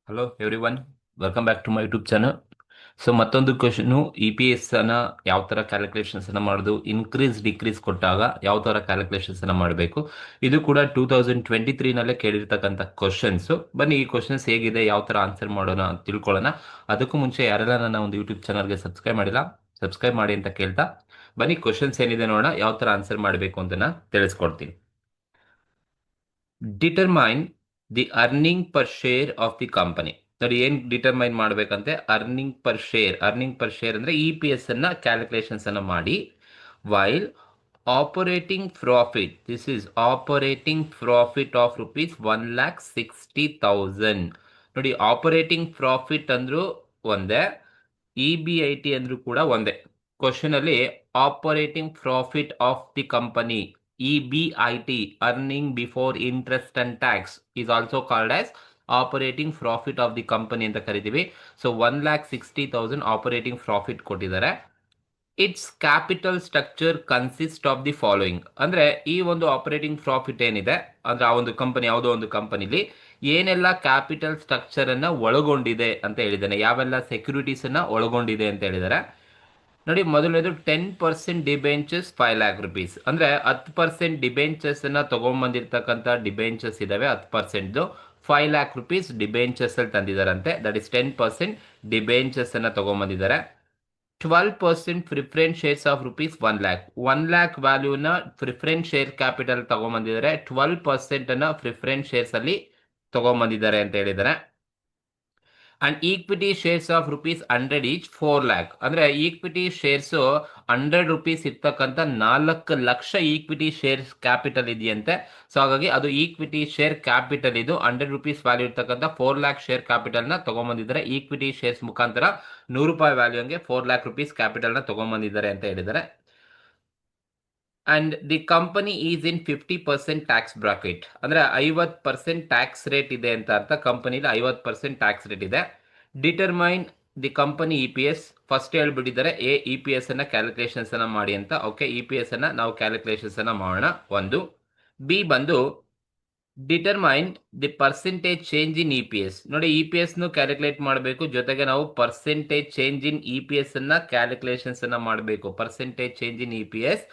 Hello everyone, welcome back to my YouTube channel. So ಮತ್ತೊಂದು question, E P S ಅನ್ನ ಯಾವ ಥರ calculations ಅನ್ನ ಮಾಡೋದು, ಇನ್ಕ್ರೀಸ್ ಡಿಕ್ರೀಸ್ ಕೊಟ್ಟಾಗ ಯಾವ ಥರ ಕ್ಯಾಲ್ಕುಲೇಷನ್ಸ್ ಅನ್ನ ಮಾಡಬೇಕು. ಇದು ಕೂಡ 2023ನಲ್ಲೇ ಕೇಳಿರ್ತಕ್ಕಂಥ ಕ್ವಶನ್ಸು. ಬನ್ನಿ ಈ ಕ್ವಶನ್ಸ್ ಹೇಗಿದೆ, ಯಾವ ಥರ ಆನ್ಸರ್ ಮಾಡೋಣ ಅಂತ ತಿಳ್ಕೊಳ್ಳೋಣ. ಅದಕ್ಕೂ ಮುಂಚೆ ಯಾರೆಲ್ಲ ನನ್ನ ಒಂದು ಯೂಟ್ಯೂಬ್ ಚಾನಲ್ಗೆ ಸಬ್ಸ್ಕ್ರೈಬ್ ಮಾಡಿಲ್ಲ, ಸಬ್ಸ್ಕ್ರೈಬ್ ಮಾಡಿ ಅಂತ ಕೇಳ್ತಾ ಬನ್ನಿ ಕ್ವಶನ್ಸ್ ಏನಿದೆ ನೋಡೋಣ, ಯಾವ ಥರ ಆನ್ಸರ್ ಮಾಡಬೇಕು ಅಂತ ನಾನು ತಿಳಿಸ್ಕೊಡ್ತೀನಿ. Determine the earning per share of the company. ನೋಡಿ ಏನ್ ಡಿಟರ್ಮೈನ್ ಮಾಡ್ಬೇಕಂತೆ, ಅರ್ನಿಂಗ್ ಪರ್ ಶೇರ್ ಅಂದ್ರೆ ಇ ಪಿ ಎಸ್ ಅನ್ನ ಕ್ಯಾಲ್ಕುಲೇಷನ್ಸ್ ಅನ್ನ ಮಾಡಿ. While operating profit, this is operating profit of rupees 1,60,000. ನೋಡಿ ಆಪರೇಟಿಂಗ್ ಪ್ರಾಫಿಟ್ ಅಂದ್ರೂ ಒಂದೇ, ಇ ಬಿ ಐ ಟಿ ಅಂದ್ರೂ ಕೂಡ ಒಂದೇ. ಕ್ವಶನ್ ಅಲ್ಲಿ operating profit of the company, EBIT, earning before interest and tax, is also called as operating profit of the company ಅಂತ ಕರಿತೀವಿ. So 1,60,000 operating profit ಕೊಟ್ಟಿದ್ದಾರೆ. It's capital structure consist of the following. ಅಂದ್ರೆ ಈ ಒಂದು operating profit ಏನಿದೆ ಅಂದ್ರೆ ಆ ಒಂದು ಕಂಪನಿ, ಯಾವುದೋ ಒಂದು ಕಂಪನಿಲಿ ಏನೆಲ್ಲ ಕ್ಯಾಪಿಟಲ್ ಸ್ಟ್ರಕ್ಚರ್ ಅನ್ನ ಒಳಗೊಂಡಿದೆ ಅಂತ ಹೇಳಿದ್ದಾನೆ, ಯಾವೆಲ್ಲ ಸೆಕ್ಯೂರಿಟೀಸ್ ಅನ್ನ ಒಳಗೊಂಡಿದೆ ಅಂತ ಹೇಳಿದ್ದಾರೆ. ನೋಡಿ ಮೊದಲನೇದು 10% ಡಿಬೆಂಚರ್ಸ್ 5 lakh rupees. ಅಂದ್ರೆ 10% ಡಿಬೆಂಚರ್ಸ್ ಅನ್ನ ತಗೊಂಡ್ಬಂದಿರ್ತಕ್ಕಂಥ ಡಿಬೆಂಚರ್ಸ್ ಇದಾವೆ 10%. 5 lakh rupees ಡಿಬೆಂಚರ್ಸ್ ಅಲ್ಲಿ ತಂದಿದ್ದಾರಂತೆ. ದಟ್ ಇಸ್ 10% ಡಿಬೆಂಚರ್ಸ್ ಅನ್ನ ತಗೊಂಡ್ಬಂದಿದ್ದಾರೆ. 12% preference shares of rupees 1 lakh. 1 lakh ವ್ಯಾಲ್ಯೂನ ಪ್ರಿಫರೆನ್ಸ್ ಶೇರ್ ಕ್ಯಾಪಿಟಲ್ ತಗೊಂಡ್ಬಂದಿದ್ದಾರೆ. 12% ಅನ್ನ ಪ್ರಿಫರೆನ್ಸ್ ಶೇರ್ಸ್ ಅಲ್ಲಿ ತಗೊಂಡ್ಬಂದಿದ್ದಾರೆ ಅಂತ ಹೇಳಿದ್ದಾರೆ. And equity shares of rupees 100 each 4 lakh. ಅಂದ್ರೆ ಈಕ್ವಿಟಿ ಶೇರ್ಸ್ 100 rupees ಇರ್ತಕ್ಕಂಥ 4 ಲಕ್ಷ ಈಕ್ವಿಟಿ ಶೇರ್ಸ್ ಕ್ಯಾಪಿಟಲ್ ಇದೆಯಂತೆ. ಸೊ ಹಾಗಾಗಿ ಅದು ಈಕ್ವಿಟಿ ಶೇರ್ ಕ್ಯಾಪಿಟಲ್, ಇದು 100 rupees ವ್ಯಾಲ್ಯೂ ಇರ್ತಕ್ಕಂಥ 4 lakh ಶೇರ್ ಕ್ಯಾಪಿಟಲ್ ನ ತಗೊಂಡ್ಬಂದಿದ್ದಾರೆ. ಈಕ್ವಿಟಿ ಶೇರ್ಸ್ ಮುಖಾಂತರ 100 ರೂಪಾಯಿ ವ್ಯಾಲ್ಯೂ ಹಂಗೆ 4 lakh rupees ಕ್ಯಾಪಿಟಲ್ ನ ತಗೊಂಡ್ಬಂದಿದ್ದಾರೆ ಅಂತ ಹೇಳಿದ್ದಾರೆ. And the company is in 50% tax bracket. ಅಂದ್ರೆ 50% ಟ್ಯಾಕ್ಸ್ ರೇಟ್ ಇದೆ ಅಂತ ಅರ್ಥ. ಕಂಪನಿಲಿ 50% ಟ್ಯಾಕ್ಸ್ ರೇಟ್ ಇದೆ. Determine the company E P S. First ಹೇಳ್ಬಿಟ್ಟಿದ್ದಾರೆ ಇ ಪಿ ಎಸ್ ಅನ್ನ ಕ್ಯಾಲ್ಕುಲೇಷನ್ಸ್ ಅನ್ನ ಮಾಡಿ ಅಂತ. ಓಕೆ, ಇ ಪಿ ಎಸ್ ಅನ್ನ ನಾವು ಕ್ಯಾಲ್ಕುಲೇಷನ್ಸ್ ಅನ್ನ ಮಾಡೋಣ. ಒಂದು ಬಿ ಬಂದು determine the percentage change in E P S. ನೋಡಿ ಇ ಪಿ ಎಸ್ ನು ಕ್ಯಾಲ್ಕುಲೇಟ್ ಮಾಡಬೇಕು, ಜೊತೆಗೆ ನಾವು percentage change in E P S ಅನ್ನ ಕ್ಯಾಲ್ಕುಲೇಷನ್ಸ್ ಅನ್ನ ಮಾಡಬೇಕು. Percentage change in E P S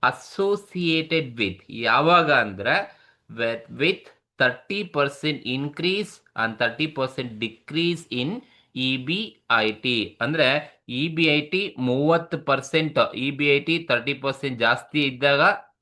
associated with, ಯಾವಾಗ ಅಂದ್ರೆ with 30% increase and 30% decrease in E B I T. ಅಂದ್ರೆ E B I T 30%, E B I T 30% ಜಾಸ್ತಿ ಇದ್ದಾಗ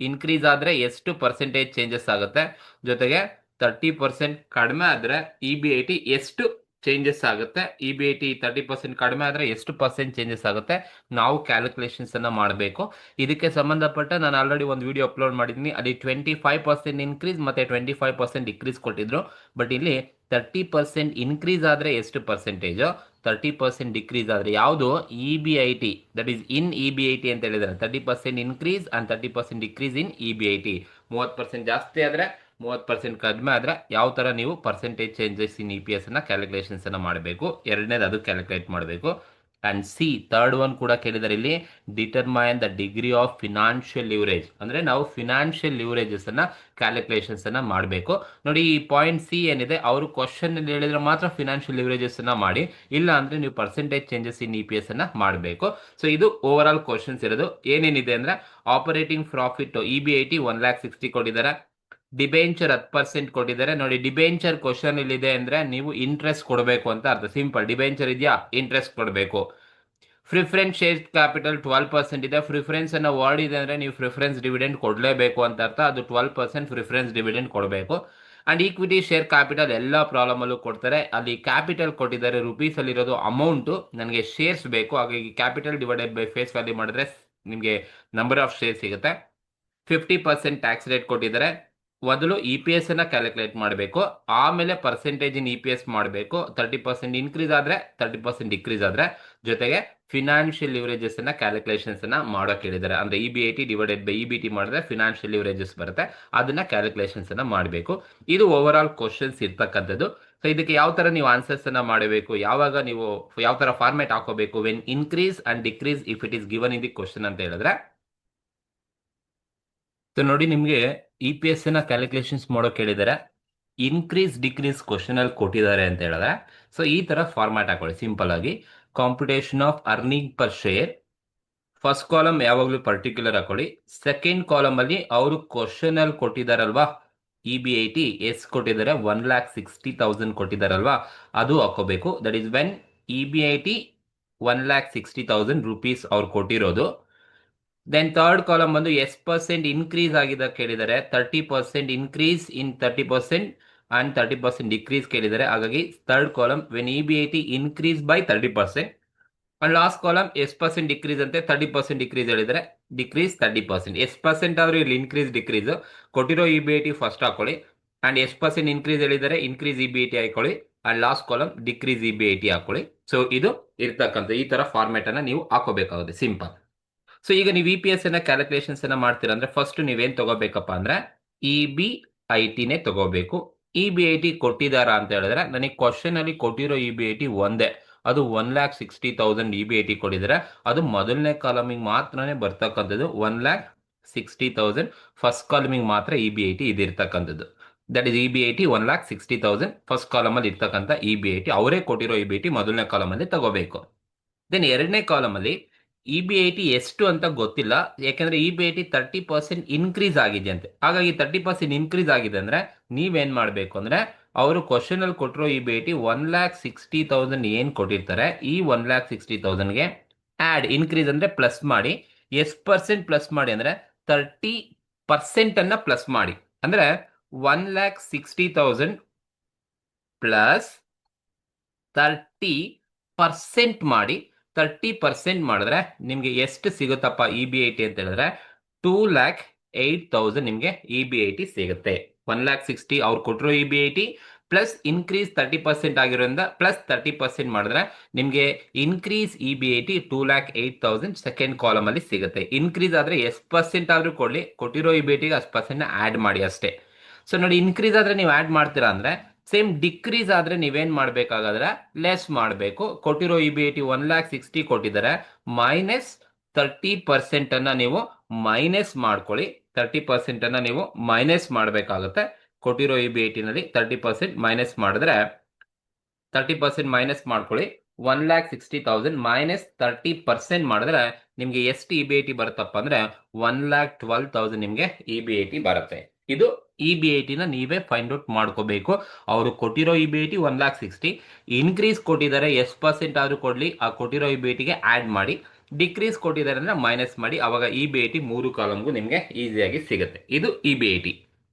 increase ಆದ್ರೆ ಎಷ್ಟು ಪರ್ಸೆಂಟೇಜ್ ಚೇಂಜಸ್ ಆಗುತ್ತೆ, ಜೊತೆಗೆ 30% ಕಡಿಮೆ ಆದ್ರೆ ಇ ಬಿ ಐ ಟಿ ಎಷ್ಟು ಚೇಂಜಸ್ ಆಗುತ್ತೆ, ಇ ಬಿ ಐ ಟಿ 30% ಕಡಿಮೆ ಆದ್ರೆ ಎಷ್ಟು ಪರ್ಸೆಂಟ್ ಚೇಂಜಸ್ ಆಗುತ್ತೆ, ನಾವು ಕ್ಯಾಲ್ಕುಲೇಷನ್ಸ್ ಅನ್ನ ಮಾಡಬೇಕು. ಇದಕ್ಕೆ ಸಂಬಂಧಪಟ್ಟ ನಾನು ಆಲ್ರೆಡಿ ಒಂದು ವಿಡಿಯೋ ಅಪ್ಲೋಡ್ ಮಾಡಿದ್ದೀನಿ. ಅಲ್ಲಿ 25% ಇನ್ಕ್ರೀಸ್ ಮತ್ತೆ 25% ಡಿಕ್ರೀಸ್ ಕೊಟ್ಟಿದ್ರು. ಬಟ್ ಇಲ್ಲಿ 30% ಇನ್ಕ್ರೀಸ್ ಆದ್ರೆ ಎಷ್ಟು ಪರ್ಸೆಂಟೇಜ್, 30% ಡಿಕ್ರೀಸ್ ಆದ್ರೆ ಯಾವುದು, E B I T, that is in E B I T ಅಂತ ಹೇಳಿದ್ದಾರೆ. 30% increase and 30% decrease in E B I T. 30% ಜಾಸ್ತಿ ಆದ್ರೆ 30% ಕಡಿಮೆ ಆದ್ರೆ ಯಾವ ತರ ನೀವು percentage changes in E P S ಅನ್ನ ಕ್ಯಾಲ್ಕುಲೇಷನ್ಸ್ ಅನ್ನ ಮಾಡಬೇಕು. ಎರಡನೇದು ಅದು ಕ್ಯಾಲ್ಕುಲೇಟ್ ಮಾಡಬೇಕು. ಅಂಡ್ ಸಿ ಥರ್ಡ್ ಒನ್ ಕೂಡ ಕೇಳಿದರೆ ಇಲ್ಲಿ, determine the degree of financial leverage. ಅಂದ್ರೆ ನಾವು ಫಿನಾನ್ಷಿಯಲ್ ಲಿವರೇಜಸ್ ಅನ್ನ ಕ್ಯಾಲ್ಕುಲೇಷನ್ಸ್ ಅನ್ನ ಮಾಡಬೇಕು. ನೋಡಿ ಈ ಪಾಯಿಂಟ್ ಸಿ ಏನಿದೆ, ಅವರು ಕ್ವಶನ್ ಅಲ್ಲಿ ಹೇಳಿದ್ರೆ ಮಾತ್ರ ಫಿನಾನ್ಷಿಯಲ್ ಲಿವರೇಜಸ್ ಅನ್ನ ಮಾಡಿ, ಇಲ್ಲ ಅಂದ್ರೆ ನೀವು percentage changes in E P S ಅನ್ನ ಮಾಡಬೇಕು. ಸೊ ಇದು ಓವರ್ ಆಲ್ ಕ್ವಶನ್ಸ್ ಇರೋದು. ಏನೇನಿದೆ ಅಂದ್ರೆ operating profit E B I T 1,60,000 ಕೊಟ್ಟಿದ್ದಾರೆ. ಡಿಬೆಂಚರ್ 10% ಕೊಟ್ಟಿದ್ದಾರೆ. ನೋಡಿ ಡಿಬೆಂಚರ್ ಕ್ವಶನ್ ಇಲ್ಲಿದೆ ಅಂದ್ರೆ ನೀವು ಇಂಟ್ರೆಸ್ಟ್ ಕೊಡಬೇಕು ಅಂತ ಅರ್ಥ. ಸಿಂಪಲ್, ಡಿಬೆಂಚರ್ ಇದೆಯಾ, ಇಂಟ್ರೆಸ್ಟ್ ಕೊಡಬೇಕು. ಪ್ರಿಫರೆನ್ಸ್ ಶೇರ್ ಕ್ಯಾಪಿಟಲ್ 12% ಇದೆ. ಪ್ರಿಫರೆನ್ಸ್ ಅನ್ನ ವರ್ಡ್ ಇದೆ ಅಂದ್ರೆ ನೀವು ಪ್ರಿಫರೆನ್ಸ್ ಡಿವಿಡೆಂಡ್ ಕೊಡಲೇಬೇಕು ಅಂತ ಅರ್ಥ. ಅದು 12% ಪ್ರಿಫರೆನ್ಸ್ ಡಿವಿಡೆಂಡ್ ಕೊಡಬೇಕು. ಅಂಡ್ ಈಕ್ವಿಟಿ ಶೇರ್ ಕ್ಯಾಪಿಟಲ್ ಎಲ್ಲ ಪ್ರಾಬ್ಲಮ್ ಅಲ್ಲೂ ಕೊಡ್ತಾರೆ. ಅಲ್ಲಿ ಕ್ಯಾಪಿಟಲ್ ಕೊಟ್ಟಿದ್ದಾರೆ ರುಪೀಸ್ ಅಲ್ಲಿ ಇರೋದು ಅಮೌಂಟ್, ನನಗೆ ಶೇರ್ಸ್ ಬೇಕು, ಹಾಗಾಗಿ capital divided by face value ಮಾಡಿದ್ರೆ ನಿಮಗೆ ನಂಬರ್ ಆಫ್ ಶೇರ್ಸ್ ಸಿಗುತ್ತೆ. 50% ಟ್ಯಾಕ್ಸ್ ರೇಟ್ ಕೊಟ್ಟಿದ್ದಾರೆ. ಮೊದಲು ಇ ಪಿ ಎಸ್ ಅನ್ನ ಕ್ಯಾಲ್ಕುಲೇಟ್ ಮಾಡಬೇಕು, ಆಮೇಲೆ percentage in E P S ಮಾಡಬೇಕು. 30% ಇನ್ಕ್ರೀಸ್ ಆದ್ರೆ 30% ಡಿಕ್ರೀಸ್ ಆದ್ರೆ, ಜೊತೆಗೆ ಫಿನಾನ್ಷಿಯಲ್ ಲಿವರೇಜಸ್ ಅನ್ನ ಕ್ಯಾಲ್ಕುಲೇಷನ್ಸ್ ಅನ್ನ ಮಾಡೋಕೆ ಹೇಳಿದ್ದಾರೆ. ಅಂದ್ರೆ E B I T divided by E B T ಮಾಡಿದ್ರೆ ಫಿನಾನ್ಷಿಯಲ್ ಲಿವರೇಜಸ್ ಬರುತ್ತೆ, ಅದನ್ನ ಕ್ಯಾಲ್ಕುಲೇಷನ್ಸ್ ಅನ್ನ ಮಾಡಬೇಕು. ಇದು ಓವರ್ ಆಲ್ ಕ್ವಶನ್ಸ್ ಇರ್ತಕ್ಕಂಥದ್ದು. ಸೊ ಇದಕ್ಕೆ ಯಾವ ತರ ನೀವು ಆನ್ಸರ್ಸ್ ಅನ್ನ ಮಾಡಬೇಕು, ಯಾವಾಗ ನೀವು ಯಾವ ತರ ಫಾರ್ಮೆಟ್ ಹಾಕೋಬೇಕು, when increase and decrease if it is given in the question ಅಂತ ಹೇಳಿದ್ರೆ. ಸೊ ನೋಡಿ ನಿಮಗೆ ಇ ಪಿ ಎಸ್ ನ ಕ್ಯಾಲ್ಕುಲೇಷನ್ಸ್ ಮಾಡೋಕೆ ಹೇಳಿದ್ದಾರೆ. ಇನ್ಕ್ರೀಸ್ ಡಿಕ್ರೀಸ್ ಕ್ವಶನ್ ಅಲ್ಲಿ ಕೊಟ್ಟಿದ್ದಾರೆ ಅಂತ ಹೇಳಿದ್ರೆ, ಸೊ ಈ ತರ ಫಾರ್ಮ್ಯಾಟ್ ಹಾಕೊಳ್ಳಿ ಸಿಂಪಲ್ ಆಗಿ. Computation of earning per share, first column ಯಾವಾಗಲೂ ಪರ್ಟಿಕ್ಯುಲರ್ ಹಾಕೊಳ್ಳಿ. ಸೆಕೆಂಡ್ ಕಾಲಮ್ ಅಲ್ಲಿ ಅವರು ಕ್ವಶನ್ ಅಲ್ಲಿ ಕೊಟ್ಟಿದಾರಲ್ವಾ, EBIT ಎಷ್ಟು ಕೊಟ್ಟಿದ್ದಾರೆ, 1,60,000 ಕೊಟ್ಟಿದ್ದಾರಲ್ವಾ, ಅದು ಹಾಕೋಬೇಕು. That is when EBIT 1,60,000 rupees ಅವ್ರು ಕೊಟ್ಟಿರೋದು. ದೆನ್ ಥರ್ಡ್ ಕಾಲಮ್ ಬಂದು ಎಷ್ಟು % ಇನ್ಕ್ರೀಸ್ ಆಗಿದೆ ಕೇಳಿದ್ದಾರೆ, 30% ಇನ್ಕ್ರೀಸ್ ಇನ್ 30% ಅಂಡ್ 30% ಡಿಕ್ರೀಸ್ ಕೇಳಿದ್ದಾರೆ. ಹಾಗಾಗಿ third column when EBIT increase by 30%. And last column ಎಷ್ಟು % ಡಿಕ್ರೀಸ್ ಅಂತೆ, 30% ಡಿಕ್ರೀಸ್ ಹೇಳಿದರೆ ಡಿಕ್ರೀಸ್ 30%. ಎಷ್ಟು % ಆದ್ರೂ ಇಲ್ಲಿ ಇನ್ಕ್ರೀಸ್ ಡಿಕ್ರೀಸ್ ಕೊಟ್ಟಿರೋ EBIT ಫಸ್ಟ್ ಹಾಕೊಳ್ಳಿ. ಅಂಡ್ ಎಷ್ಟು % ಇನ್ಕ್ರೀಸ್ ಹೇಳಿದರೆ ಇನ್ಕ್ರೀಸ್ EBIT ಹಾಕೊಳ್ಳಿ. And last column decrease EBIT ಹಾಕೊಳ್ಳಿ. ಸೊ ಇದು ಇರ್ತಕ್ಕಂಥ ಈ ತರ ಫಾರ್ಮೆಟ್ ಅನ್ನ ನೀವು ಹಾಕೋಬೇಕಾಗುತ್ತೆ, ಸಿಂಪಲ್. ಸೊ ಈಗ ನೀವು EPS ಅನ್ನ ಕ್ಯಾಲ್ಕುಲೇಷನ್ಸ್ ಅನ್ನ ಮಾಡ್ತೀರಾ ಅಂದ್ರೆ ಫಸ್ಟ್ ನೀವೇನ್ ತಗೋಬೇಕಪ್ಪ ಅಂದ್ರೆ EBIT ನೇ ತಗೋಬೇಕು. EBIT ಕೊಟ್ಟಿದಾರಾ ಅಂತ ಹೇಳಿದ್ರೆ ನನಗೆ ಕ್ವಶನ್ ಅಲ್ಲಿ ಕೊಟ್ಟಿರೋ EBIT ಒಂದೇ, ಅದು 1,60,000 EBIT ಕೊಟ್ಟಿದ್ದಾರೆ. ಅದು ಮೊದಲನೇ ಕಾಲಮಿಗೆ ಮಾತ್ರನೇ ಬರ್ತಕ್ಕಂಥದ್ದು 1,60,000. ಫಸ್ಟ್ ಕಾಲಮಿಗೆ ಮಾತ್ರ EBIT ಇದಿರ್ತಕ್ಕಂಥದ್ದು. That is EBIT 1,60,000 first column ಅಲ್ಲಿ ಇರ್ತಕ್ಕಂಥ EBIT, ಅವರೇ ಕೊಟ್ಟಿರೋ EBIT ಮೊದಲನೇ ಕಾಲಮ್ ಅಲ್ಲಿ ತಗೋಬೇಕು. ದೆನ್ ಎರಡನೇ ಕಾಲಮ್ ಅಲ್ಲಿ EBIT ಎಷ್ಟು ಅಂತ ಗೊತ್ತಿಲ್ಲ, ಯಾಕಂದ್ರೆ EBIT 30% ಇನ್ಕ್ರೀಸ್ ಆಗಿದೆ ಅಂತೆ. ಹಾಗಾಗಿ 30% ಇನ್ಕ್ರೀಸ್ ಆಗಿದೆ ಅಂದ್ರೆ ನೀವೇನ್ ಮಾಡ್ಬೇಕು ಅಂದ್ರೆ ಅವರು ಕ್ವಶನ್ ಅಲ್ಲಿ ಕೊಟ್ಟಿರೋ EBIT 1,60,000 ಏನ್ ಕೊಟ್ಟಿರ್ತಾರೆ, ಈ 1,60,000ಗೆ ಆಡ್ ಇನ್ಕ್ರೀಸ್ ಅಂದ್ರೆ ಪ್ಲಸ್ ಮಾಡಿ. ಎಷ್ಟು % ಪ್ಲಸ್ ಮಾಡಿ ಅಂದ್ರೆ 30% ಅನ್ನ ಪ್ಲಸ್ ಮಾಡಿ. ಅಂದ್ರೆ 1,60,000 ಪ್ಲಸ್ 30% ಮಾಡಿ. 30% ಮಾಡಿದ್ರೆ ನಿಮ್ಗೆ ಎಷ್ಟು ಸಿಗುತ್ತಪ್ಪ EBIT ಅಂತ ಹೇಳಿದ್ರೆ 2,08,000 ನಿಮ್ಗೆ EBIT ಸಿಗುತ್ತೆ. 1,60,000 ಅವ್ರು ಕೊಟ್ಟಿರೋ EBIT ಪ್ಲಸ್ ಇನ್ಕ್ರೀಸ್ 30% ಆಗಿರೋದ್ರಿಂದ ಪ್ಲಸ್ 30% ಮಾಡಿದ್ರೆ ನಿಮ್ಗೆ ಇನ್ಕ್ರೀಸ್ EBIT 2,08,000 ಸೆಕೆಂಡ್ ಕಾಲಮ್ ಅಲ್ಲಿ ಸಿಗುತ್ತೆ. ಇನ್ಕ್ರೀಸ್ ಆದ್ರೆ ಎಷ್ಟು % ಆದ್ರೂ ಕೊಡ್ಲಿ, ಕೊಟ್ಟಿರೋ EBIT ಗೆ ಅಷ್ಟು % ಆಡ್ ಮಾಡಿ ಅಷ್ಟೇ. ಸೊ ನೋಡಿ, ಇನ್ಕ್ರೀಸ್ ಆದ್ರೆ ನೀವು ಆಡ್ ಮಾಡ್ತೀರಾ ಅಂದ್ರೆ ಸೇಮ್. ಡಿಕ್ರೀಸ್ ಆದ್ರೆ ನೀವೇನ್ ಮಾಡ್ಬೇಕಾಗಾದ್ರೆ ಲೆಸ್ ಮಾಡಬೇಕು. ಕೊಟ್ಟಿರೋ EBIT 1,60,000 ಕೊಟ್ಟಿದ್ದಾರೆ, ಮೈನಸ್ 30% ಅನ್ನ ನೀವು ಮೈನಸ್ ಮಾಡ್ಕೊಳ್ಳಿ. 30% ಅನ್ನ ನೀವು ಮೈನಸ್ ಮಾಡಬೇಕಾಗುತ್ತೆ. ಕೊಟ್ಟಿರೋ EBIT ನಲ್ಲಿ 30% ಮೈನಸ್ ಮಾಡಿದ್ರೆ 30% ಮೈನಸ್ ಮಾಡ್ಕೊಳ್ಳಿ. 1,60,000 ಮೈನಸ್ 30% ಮಾಡಿದ್ರೆ ನಿಮ್ಗೆ ಎಷ್ಟು EBIT ಬರುತ್ತಪ್ಪ ಅಂದ್ರೆ 1,12,000 ನಿಮ್ಗೆ EBIT ಬರುತ್ತೆ. ಇದು EBIT ನ ನೀವೇ ಫೈಂಡ್ ಔಟ್ ಮಾಡ್ಕೋಬೇಕು. ಅವರು ಕೊಟ್ಟಿರೋ EBIT 1,60,000 ಇನ್ಕ್ರೀಸ್ ಕೊಟ್ಟಿದ್ದಾರೆ, ಎಷ್ಟು % ಆದ್ರೂ ಕೊಡ್ಲಿ, ಆ ಕೊಟ್ಟಿರೋ EBIT ಗೆ ಆಡ್ ಮಾಡಿ. ಡಿಕ್ರೀಸ್ ಕೊಟ್ಟಿದ್ದಾರೆ ಅಂದ್ರೆ ಮೈನಸ್ ಮಾಡಿ. ಅವಾಗ EBIT 3 ಕಾಲಮ್ಗೂ ನಿಮ್ಗೆ ಈಸಿಯಾಗಿ ಸಿಗುತ್ತೆ. ಇದು EBIT.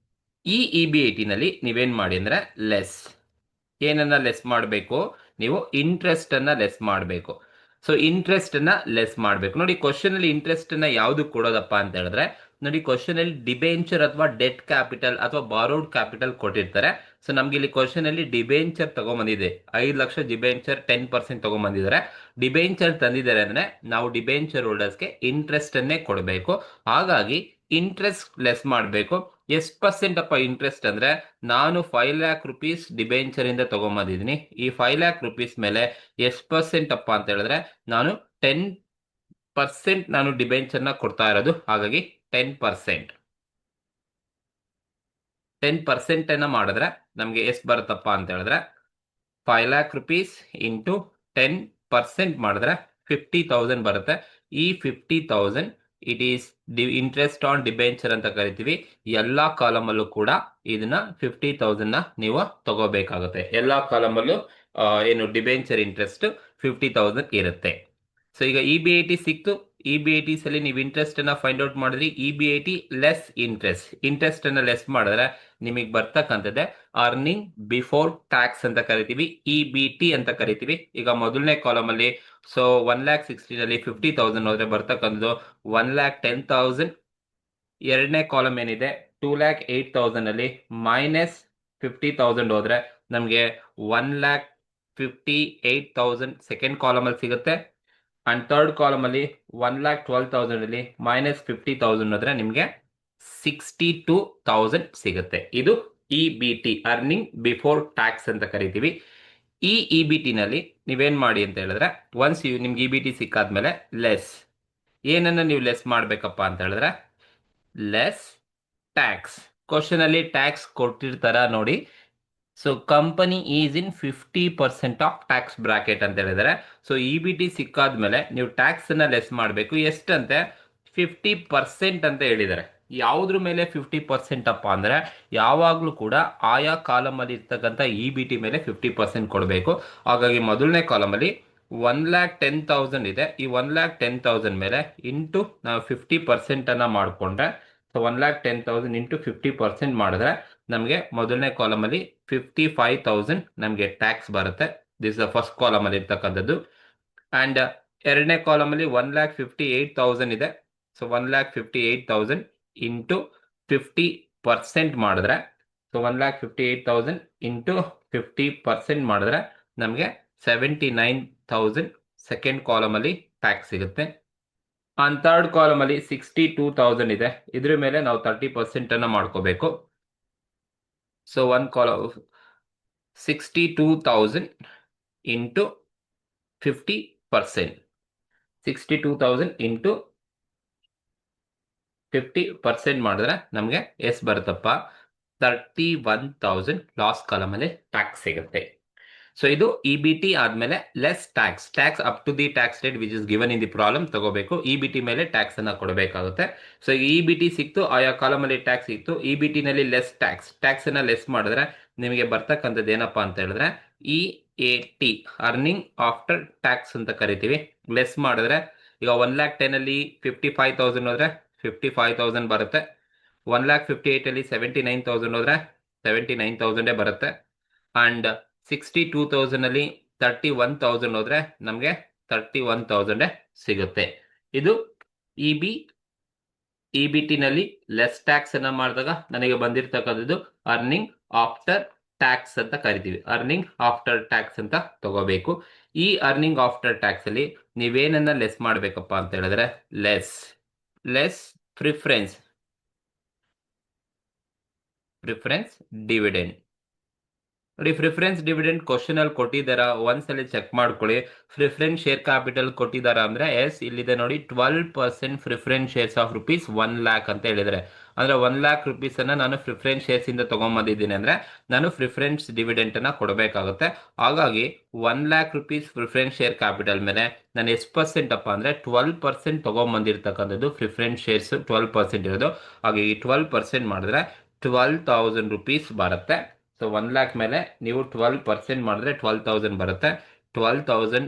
ಈ EBIT ನಲ್ಲಿ ನೀವೇನ್ ಮಾಡಿ ಅಂದ್ರೆ ಲೆಸ್, ಏನನ್ನ ಲೆಸ್ ಮಾಡಬೇಕು, ನೀವು ಇಂಟ್ರೆಸ್ಟ್ ಅನ್ನ ಲೆಸ್ ಮಾಡಬೇಕು. ಸೊ ಇಂಟ್ರೆಸ್ಟ್ ಅನ್ನ ಲೆಸ್ ಮಾಡಬೇಕು. ನೋಡಿ, ಕ್ವಶನ್ ಅಲ್ಲಿ ಇಂಟ್ರೆಸ್ಟ್ ಅನ್ನ ಯಾವ್ದು ಕೊಡೋದಪ್ಪ ಅಂತ ಹೇಳಿದ್ರೆ, ನೋಡಿ ಕ್ವಶನ್ ಅಲ್ಲಿ ಡಿಬೆಂಚರ್ ಅಥವಾ ಡೆಟ್ ಕ್ಯಾಪಿಟಲ್ ಅಥವಾ ಬಾರೋಡ್ ಕ್ಯಾಪಿಟಲ್ ಕೊಟ್ಟಿರ್ತಾರೆ. ಸೊ ನಮ್ಗೆ ಇಲ್ಲಿ ಕ್ವಶನ್ ಅಲ್ಲಿ ಡಿಬೆಂಚರ್ ತಗೊಂಬಂದಿದೆ, 5 ಲಕ್ಷ ಡಿಬೆಂಚರ್ 10% ತಗೊಂಬಂದಿದ್ದಾರೆ. ಡಿಬೆಂಚರ್ ತಂದಿದ್ದಾರೆ ಅಂದ್ರೆ ನಾವು ಡಿಬೆಂಚರ್ ಹೋಲ್ಡರ್ಸ್ಗೆ ಇಂಟ್ರೆಸ್ಟ್ ಅನ್ನೇ ಕೊಡಬೇಕು. ಹಾಗಾಗಿ ಇಂಟ್ರೆಸ್ಟ್ ಲೆಸ್ ಮಾಡಬೇಕು. ಎಷ್ಟು % ಅಪ್ಪ ಇಂಟ್ರೆಸ್ಟ್ ಅಂದ್ರೆ, ನಾನು 5,00,000 rupees ಡಿಬೆಂಚರ್ ಇಂದ ತಗೊಂಬಂದಿದ್ದೀನಿ. ಈ 5,00,000 rupees ಮೇಲೆ ಎಷ್ಟು % ಅಪ್ಪ ಅಂತ ಹೇಳಿದ್ರೆ ನಾನು 10% ನಾನು ಡಿಬೆಂಚರ್ನ ಕೊಡ್ತಾ ಇರೋದು. ಹಾಗಾಗಿ 10% ಅನ್ನ ಮಾಡಿದ್ರೆ ನಮ್ಗೆ ಎಷ್ಟು ಬರುತ್ತಪ್ಪ ಅಂತ ಹೇಳಿದ್ರೆ 5,00,000 rupees ಇಂಟು 10% ಮಾಡಿದ್ರೆ 50,000 ಬರುತ್ತೆ. ಈ 50,000 it is interest on debenture ಅಂತ ಕರಿತೀವಿ. ಎಲ್ಲಾ ಕಾಲಮ್ ಅಲ್ಲೂ ಕೂಡ ಇದನ್ನ 50,000 ನ ನೀವು ತಗೋಬೇಕಾಗುತ್ತೆ. ಎಲ್ಲಾ ಕಾಲಮ್ ಅಲ್ಲೂ ಏನು ಡಿಬೆಂಚರ್ ಇಂಟ್ರೆಸ್ಟ್ 50,000 ಇರುತ್ತೆ. ಸೊ ಈಗ EBIT ಸಿಕ್ತು. EBIT ಅಲ್ಲಿ ನೀವು ಇಂಟ್ರೆಸ್ಟ್ ಅನ್ನ ಫೈಂಡ್ ಔಟ್ ಮಾಡಿದ್ರಿ. EBIT ಲೆಸ್ ಇಂಟ್ರೆಸ್ಟ್ ಅನ್ನ ಲೆಸ್ ಮಾಡಿದ್ರೆ ನಿಮಗೆ ಬರ್ತಕ್ಕಂಥದ್ದೇ ಅರ್ನಿಂಗ್ ಬಿಫೋರ್ ಟ್ಯಾಕ್ಸ್ ಅಂತ ಕರಿತೀವಿ, EBT ಅಂತ ಕರಿತೀವಿ. ಈಗ ಮೊದಲನೇ ಕಾಲಮ್ ಅಲ್ಲಿ ಸೊ 1,60,000 ನಲ್ಲಿ 50,000 ಹೋದ್ರೆ ಬರ್ತಕ್ಕಂಥದ್ದು 1,10,000. ಎರಡನೇ ಕಾಲಮ್ ಏನಿದೆ 2,08,000 ಅಲ್ಲಿ ಮೈನಸ್ 50,000 ಹೋದ್ರೆ ನಮಗೆ 1,58,000 ಸೆಕೆಂಡ್ ಕಾಲಮ್ ಅಲ್ಲಿ ಸಿಗುತ್ತೆ. ಅಂಡ್ ಥರ್ಡ್ ಕಾಲಮ್ ಅಲ್ಲಿ 1,12,000 ಅಲ್ಲಿ ಮೈನಸ್ 50,000 ಹೋದ್ರೆ ನಿಮಗೆ 62,000 ಸಿಗುತ್ತೆ. ಇದು EBT, ಅರ್ನಿಂಗ್ ಬಿಫೋರ್ ಟ್ಯಾಕ್ಸ್ ಅಂತ ಕರಿತೀವಿ. ಈ EBT ನಲ್ಲಿ ನೀವೇನ್ ಮಾಡಿ ಅಂತ ಹೇಳಿದ್ರೆ, ಒನ್ಸ್ ನಿಮ್ಗೆ EBT ಸಿಕ್ಕಾದ್ಮೇಲೆ ಲೆಸ್, ಏನನ್ನ ನೀವು ಲೆಸ್ ಮಾಡ್ಬೇಕಪ್ಪ ಅಂತ ಹೇಳಿದ್ರೆ ಲೆಸ್ ಟ್ಯಾಕ್ಸ್. ಕ್ವಶನ್ ಅಲ್ಲಿ ಟ್ಯಾಕ್ಸ್ ಕೊಟ್ಟಿರ್ತಾರ ನೋಡಿ, so company is in 50% of tax bracket ಅಂತ ಹೇಳಿದ್ದಾರೆ. ಸೊ EBT ಸಿಕ್ಕಾದ್ಮೇಲೆ ನೀವು ಟ್ಯಾಕ್ಸ್ ಅನ್ನ ಲೆಸ್ ಮಾಡಬೇಕು. ಎಷ್ಟಂತೆ 50% ಅಂತ ಹೇಳಿದ್ದಾರೆ. ಯಾವುದ್ರ ಮೇಲೆ 50% ಅಪ್ಪ ಅಂದ್ರೆ ಯಾವಾಗಲೂ ಕೂಡ ಆಯಾ ಕಾಲಮ್ ಅಲ್ಲಿ ಇರ್ತಕ್ಕಂಥ EBT ಮೇಲೆ 50% ಕೊಡಬೇಕು. ಹಾಗಾಗಿ ಮೊದಲನೇ ಕಾಲಮ್ ಅಲ್ಲಿ 1,10,000 ಇದೆ. ಈ 1,10,000 ಮೇಲೆ ಇಂಟು ನಾವು 50% ಅನ್ನ ಮಾಡಿಕೊಂಡ್ರೆ, ಸೊ 1,10,000 ಇಂಟು 50% ಮಾಡಿದ್ರೆ ನಮಗೆ ಮೊದಲನೇ ಕಾಲಮ್ ಅಲ್ಲಿ 55,000 ನಮಗೆ ಟ್ಯಾಕ್ಸ್ ಬರುತ್ತೆ. ದಿಸ್ ದ ಫಸ್ಟ್ ಕಾಲಮ್ ಅಲ್ಲಿ ಇರ್ತಕ್ಕಂಥದ್ದು. ಅಂಡ್ ಎರಡನೇ ಕಾಲಮ್ ಅಲ್ಲಿ 1,58,000 ಇದೆ. ಸೊ 1,58,000 ಇಂಟು 50% ಮಾಡಿದ್ರೆ, ಸೊ 1,58,000 ಇಂಟು 50% ಮಾಡಿದ್ರೆ ನಮಗೆ 79,000 ಸೆಕೆಂಡ್ ಕಾಲಮ್ ಅಲ್ಲಿ ಟ್ಯಾಕ್ಸ್ ಸಿಗುತ್ತೆ. ಆನ್ ಥರ್ಡ್ ಕಾಲಮ್ ಅಲ್ಲಿ 62,000 ಇದೆ. ಇದ್ರ ಮೇಲೆ ನಾವು 30% ಅನ್ನ ಮಾಡ್ಕೋಬೇಕು. So one column 62,000 into 50%. 62,000 into 50% ಮಾಡಿದ್ರೆ ನಮಗೆ ಎಷ್ಟು ಬರುತ್ತಪ್ಪ? 31,000 ಲಾಸ್ಟ್ ಕಾಲಮ್ ಅಲ್ಲಿ ಟ್ಯಾಕ್ಸ್ ಸಿಗುತ್ತೆ. ಸೊ ಇದು EBT ಆದ್ಮೇಲೆ less tax up to the tax rate which is given in the problem ತಗೋಬೇಕು. EBT ಮೇಲೆ ಟ್ಯಾಕ್ಸ್ ಅನ್ನ ಕೊಡಬೇಕಾಗುತ್ತೆ. ಸೊ EBT ಸಿಕ್ತು, ಆಯಾ ಕಾಲಮ್ ಅಲ್ಲಿ ಟ್ಯಾಕ್ಸ್ ಸಿಕ್ತು. EBT ನಲ್ಲಿ ಲೆಸ್ ಟ್ಯಾಕ್ಸ್ ಅನ್ನ ಲೆಸ್ ಮಾಡಿದ್ರೆ ನಿಮಗೆ ಬರ್ತಕ್ಕಂಥದ್ದು ಏನಪ್ಪಾ ಅಂತ ಹೇಳಿದ್ರೆ EAT, ಅರ್ನಿಂಗ್ ಆಫ್ಟರ್ ಟ್ಯಾಕ್ಸ್ ಅಂತ ಕರಿತೀವಿ. ಲೆಸ್ ಮಾಡಿದ್ರೆ ಈಗ 1,10,000 ಅಲ್ಲಿ 55,000 ಹೋದ್ರೆ 55,000 ಬರುತ್ತೆ. 1,58,000 ಅಲ್ಲಿ 79,000 ಹೋದ್ರೆ 79,000 ಬರುತ್ತೆ. ಅಂಡ್ 62,000 ಅಲ್ಲಿ 31,000 ಹೋದ್ರೆ ನಮಗೆ 31,000 ಸಿಗುತ್ತೆ. ಇದು EBT ನಲ್ಲಿ ಲೆಸ್ ಟ್ಯಾಕ್ಸ್ ಅನ್ನ ಮಾಡಿದಾಗ ನನಗೆ ಬಂದಿರತಕ್ಕಂಥದ್ದು ಅರ್ನಿಂಗ್ ಆಫ್ಟರ್ ಟ್ಯಾಕ್ಸ್ ಅಂತ ಕರಿತೀವಿ. ಅರ್ನಿಂಗ್ ಆಫ್ಟರ್ ಟ್ಯಾಕ್ಸ್ ಅಂತ ತಗೋಬೇಕು. ಈ ಅರ್ನಿಂಗ್ ಆಫ್ಟರ್ ಟ್ಯಾಕ್ಸ್ ಅಲ್ಲಿ ನೀವೇನನ್ನ ಲೆಸ್ ಮಾಡ್ಬೇಕಪ್ಪ ಅಂತ ಹೇಳಿದ್ರೆ ಲೆಸ್ ಪ್ರಿಫರೆನ್ಸ್ ಡಿವಿಡೆಂಡ್. ನೋಡಿ, ಪ್ರಿಫರೆನ್ಸ್ ಡಿವಿಡೆಂಡ್ ಕ್ವಶನ್ ಅಲ್ಲಿ ಕೊಟ್ಟಿದ್ದಾರ, ಒಂದ್ಸಲ ಚೆಕ್ ಮಾಡ್ಕೊಳ್ಳಿ. ಪ್ರಿಫರೆನ್ಸ್ ಶೇರ್ ಕ್ಯಾಪಿಟಲ್ ಕೊಟ್ಟಿದ್ದಾರ ಅಂದ್ರೆ ಎಸ್, ಇಲ್ಲಿದೆ ನೋಡಿ, 12% ಪ್ರಿಫರೆನ್ಸ್ ಶೇರ್ಸ್ ಆಫ್ ರುಪೀಸ್ 1,00,000 ಅಂತ ಹೇಳಿದರೆ, ಅಂದ್ರೆ 1,00,000 ರುಪೀಸ್ ಅನ್ನ ನಾನು ಪ್ರಿಫರೆನ್ಸ್ ಶೇರ್ಸ್ ಇಂದ ತಗೊಂಡ್ಬಂದಿದ್ದೀನಿ ಅಂದ್ರೆ ನಾನು ಪ್ರಿಫರೆನ್ಸ್ ಡಿವಿಡೆಂಟ್ ಅನ್ನ ಕೊಡಬೇಕಾಗುತ್ತೆ. ಹಾಗಾಗಿ 1,00,000 ರುಪೀಸ್ ಪ್ರಿಫರೆನ್ಸ್ ಶೇರ್ ಕ್ಯಾಪಿಟಲ್ ಮೇಲೆ ನಾನು ಎಷ್ಟು ಪರ್ಸೆಂಟ್ ಅಪ್ಪ ಅಂದ್ರೆ 12% ತಗೊಂಡ್ಬಂದಿರ್ತಕ್ಕಂಥದ್ದು ಪ್ರಿಫರೆನ್ಸ್ ಶೇರ್ಸ್ 12% ಇರೋದು. ಹಾಗೆ ಈ 12% ಮಾಡಿದ್ರೆ 12,000 ರುಪೀಸ್ ಬರುತ್ತೆ. ಸೊ 1,00,000 ಮೇಲೆ ನೀವು 12% ಮಾಡಿದ್ರೆ 12,000 ಬರುತ್ತೆ. 12,000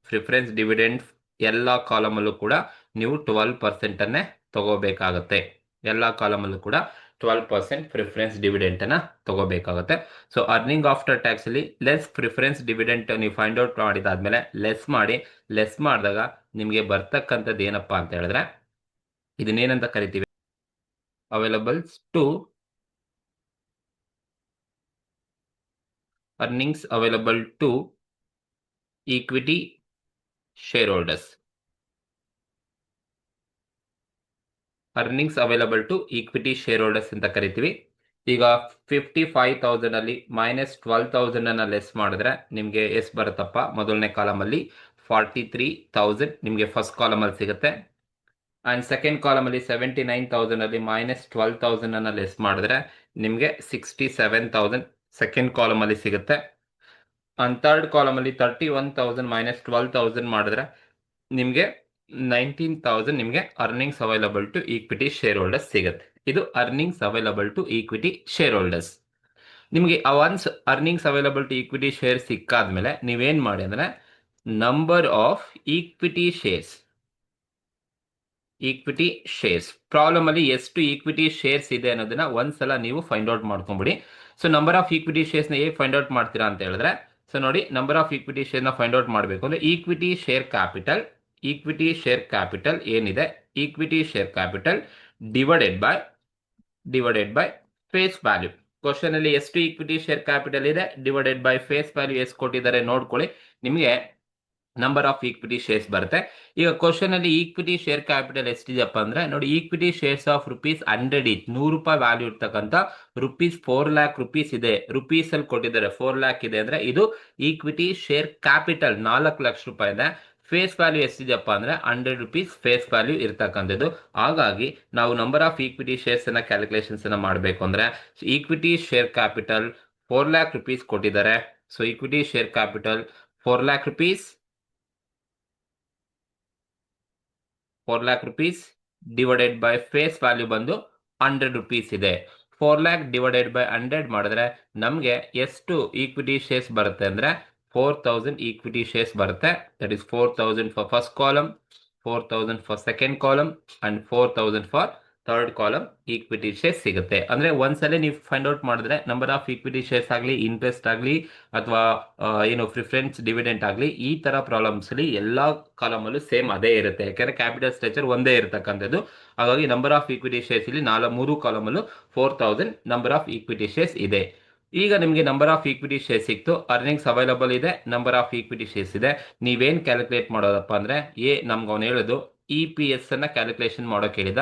ಪ್ರಿಫರೆನ್ಸ್ ಡಿವಿಡೆಂಡ್ ಎಲ್ಲ ಕಾಲಮಲ್ಲೂ ಕೂಡ ನೀವು 12% ಅನ್ನೇ ತಗೋಬೇಕಾಗತ್ತೆ. ಎಲ್ಲ ಕಾಲಮಲ್ಲೂ ಕೂಡ 12% ಪ್ರಿಫರೆನ್ಸ್ ಡಿವಿಡೆಂಟ್ ಅನ್ನ ತಗೋಬೇಕಾಗುತ್ತೆ. ಸೊ ಅರ್ನಿಂಗ್ ಆಫ್ಟರ್ ಟ್ಯಾಕ್ಸ್ ಅಲ್ಲಿ ಲೆಸ್ ಪ್ರಿಫರೆನ್ಸ್ ಡಿವಿಡೆಂಟ್ ನೀವು ಫೈಂಡ್ ಔಟ್ ಮಾಡಿದಾದ್ಮೇಲೆ ಲೆಸ್ ಮಾಡಿದಾಗ ನಿಮಗೆ ಬರ್ತಕ್ಕಂಥದ್ದು ಏನಪ್ಪಾ ಅಂತ ಹೇಳಿದ್ರೆ ಇದನ್ನೇನಂತ ಕರಿತೀವಿ? ಅವೈಲಬಲ್ಸ್ to earnings available to equity shareholders. earnings available to equity shareholders ಅಂತ ಕರಿತೀವಿ. ಈಗ 55,000 ಅಲ್ಲಿ -12,000 ಅನ್ನ ಲೆಸ್ ಮಾಡಿದ್ರೆ ನಿಮಗೆ ಎಷ್ಟು ಬರುತ್ತಪ್ಪ? ಮೊದಲನೇ ಕಾಲಮ್ ಅಲ್ಲಿ 43,000 ನಿಮಗೆ ಫಸ್ಟ್ ಕಾಲಮ್ ಅಲ್ಲಿ ಸಿಗುತ್ತೆ. ಅಂಡ್ ಸೆಕೆಂಡ್ ಕಾಲಮ್ ಅಲ್ಲಿ 79,000 ಅಲ್ಲಿ -12,000 ಅನ್ನ ಲೆಸ್ ಮಾಡಿದ್ರೆ ನಿಮಗೆ 67,000 ಸೆಕೆಂಡ್ ಕಾಲಮ್ ಅಲ್ಲಿ ಸಿಗುತ್ತೆ. ಅಂಡ್ ಥರ್ಡ್ ಕಾಲಮ್ ಅಲ್ಲಿ 31,000 -12,000 ಮಾಡಿದ್ರೆ ನಿಮಗೆ 19,000 ನಿಮಗೆ earnings available to equity share holders ಸಿಗುತ್ತೆ. ಇದು earnings available to equity share holders. ನಿಮಗೆ once earnings available to equity share ಸಿಕ್ಕಾದ್ಮೇಲೆ ನೀವೇನ್ ಮಾಡಿ ಅಂದ್ರೆ number of equity shares problem ಅಲ್ಲಿ ಎಷ್ಟು ಈಕ್ವಿಟಿ ಶೇರ್ಸ್ ಇದೆ ಅನ್ನೋದನ್ನ ಒಂದ್ಸಲ ನೀವು ಫೈಂಡ್ ಔಟ್ ಮಾಡ್ಕೊಂಬಿಡಿ. So number of equity shares ನ ಹೇಗೆ ಫೈಂಡ್ ಔಟ್ ಮಾಡ್ತೀರಾ ಅಂತ ಹೇಳಿದ್ರೆ, ಸೊ ನೋಡಿ, ನಂಬರ್ ಆಫ್ ಈಕ್ವಿಟಿ ಶೇರ್ ನ ಫೈಂಡ್ ಔಟ್ ಮಾಡಬೇಕು ಅಂದ್ರೆ ಈಕ್ವಿಟಿ ಶೇರ್ ಕ್ಯಾಪಿಟಲ್ ಏನಿದೆ, equity share capital divided by face value. Question ಅಲ್ಲಿ ಎಷ್ಟು ಈಕ್ವಿಟಿ ಶೇರ್ ಕ್ಯಾಪಿಟಲ್ ಇದೆ ಡಿವೈಡೆಡ್ ಬೈ ಫೇಸ್ ವ್ಯಾಲ್ಯೂ ಎಷ್ಟು ಕೊಟ್ಟಿದ್ದಾರೆ ನೋಡ್ಕೊಳ್ಳಿ, ನಿಮಗೆ ನಂಬರ್ ಆಫ್ ಈಕ್ವಿಟಿ ಶೇರ್ಸ್ ಬರುತ್ತೆ. ಈಗ ಕ್ವಶನ್ ಅಲ್ಲಿ ಈಕ್ವಿಟಿ ಶೇರ್ ಕ್ಯಾಪಿಟಲ್ ಎಷ್ಟಿದೆಯಪ್ಪ ಅಂದ್ರೆ ನೋಡಿ, equity shares of rupees 100 ₹100 value ಇರ್ತಕ್ಕಂಥ ರುಪೀಸ್ 4,00,000 ರುಪೀಸ್ ಇದೆ. ರುಪೀಸ್ ಅಲ್ಲಿ ಕೊಟ್ಟಿದ್ದಾರೆ 4,00,000 ಇದೆ ಅಂದ್ರೆ ಇದು ಈಕ್ವಿಟಿ ಶೇರ್ ಕ್ಯಾಪಿಟಲ್ 4,00,000 ರೂಪಾಯಿ ಇದೆ. ಫೇಸ್ ವ್ಯಾಲ್ಯೂ ಎಷ್ಟಿದೆಯಪ್ಪ ಅಂದ್ರೆ 100 ರುಪೀಸ್ ಫೇಸ್ ವ್ಯಾಲ್ಯೂ ಇರ್ತಕ್ಕಂಥದ್ದು. ಹಾಗಾಗಿ ನಾವು ನಂಬರ್ ಆಫ್ ಈಕ್ವಿಟಿ ಶೇರ್ಸ್ ಅನ್ನ ಕ್ಯಾಲ್ಕುಲೇಷನ್ಸ್ ಅನ್ನ ಮಾಡಬೇಕು ಅಂದ್ರೆ equity share capital 4 lakh rupees ಕೊಟ್ಟಿದ್ದಾರೆ. So equity share capital 4 lakh rupees, 4 lakh rupees divided by face value ಬಂದು 100 ರುಪೀಸ್ ಇದೆ. 4 ಲ್ಯಾಕ್ ಡಿವೈಡೆಡ್ ಬೈ 100 ಮಾಡಿದ್ರೆ ನಮಗೆ ಎಷ್ಟು ಈಕ್ವಿಟಿ ಶೇರ್ಸ್ ಬರುತ್ತೆ ಅಂದರೆ 4000 ಈಕ್ವಿಟಿ ಶೇರ್ಸ್ ಬರುತ್ತೆ. That is 4000 for first column, 4000 for second column and 4000 for third column equity shares ಸಿಗುತ್ತೆ. ಅಂದ್ರೆ ಒಂದ್ಸಲ ನೀವು ಫೈಂಡ್ ಔಟ್ ಮಾಡಿದ್ರೆ ನಂಬರ್ ಆಫ್ ಈಕ್ವಿಟಿ ಶೇರ್ಸ್ ಆಗಲಿ, ಇಂಟ್ರೆಸ್ಟ್ ಆಗಲಿ, ಅಥವಾ ಏನು ಪ್ರಿಫರೆನ್ಸ್ ಡಿವಿಡೆಂಟ್ ಆಗಲಿ, ಈ ತರ ಪ್ರಾಬ್ಲಮ್ಸ್ ಅಲ್ಲಿ ಎಲ್ಲಾ ಕಾಲಮಲ್ಲೂ ಸೇಮ್ ಅದೇ ಇರುತ್ತೆ. ಯಾಕಂದ್ರೆ ಕ್ಯಾಪಿಟಲ್ ಸ್ಟ್ರಕ್ಚರ್ ಒಂದೇ ಇರತಕ್ಕಂಥದ್ದು. ಹಾಗಾಗಿ ನಂಬರ್ ಆಫ್ ಈಕ್ವಿಟಿ ಶೇರ್ಸ್ ಇಲ್ಲಿ 3 ಕಾಲಮಲ್ಲೂ 4000 ನಂಬರ್ ಆಫ್ ಈಕ್ವಿಟಿ ಶೇರ್ಸ್ ಇದೆ. ಈಗ ನಿಮಗೆ ನಂಬರ್ ಆಫ್ ಈಕ್ವಿಟಿ ಶೇರ್ಸ್ ಸಿಕ್ತು, ಅರ್ನಿಂಗ್ಸ್ ಅವೈಲಬಲ್ ಇದೆ, ನಂಬರ್ ಆಫ್ ಈಕ್ವಿಟಿ ಶೇರ್ಸ್ ಇದೆ. ನೀವೇನ್ ಕ್ಯಾಲ್ಕುಲೇಟ್ ಮಾಡೋದಪ್ಪ ಅಂದ್ರೆ ನಮ್ಗೆ ಅವನು ಹೇಳೋದು ಇ ಪಿ ಎಸ್ ಅನ್ನ ಕ್ಯಾಲ್ಕುಲೇಷನ್ ಮಾಡೋಕೆ ಹೇಳಿದ.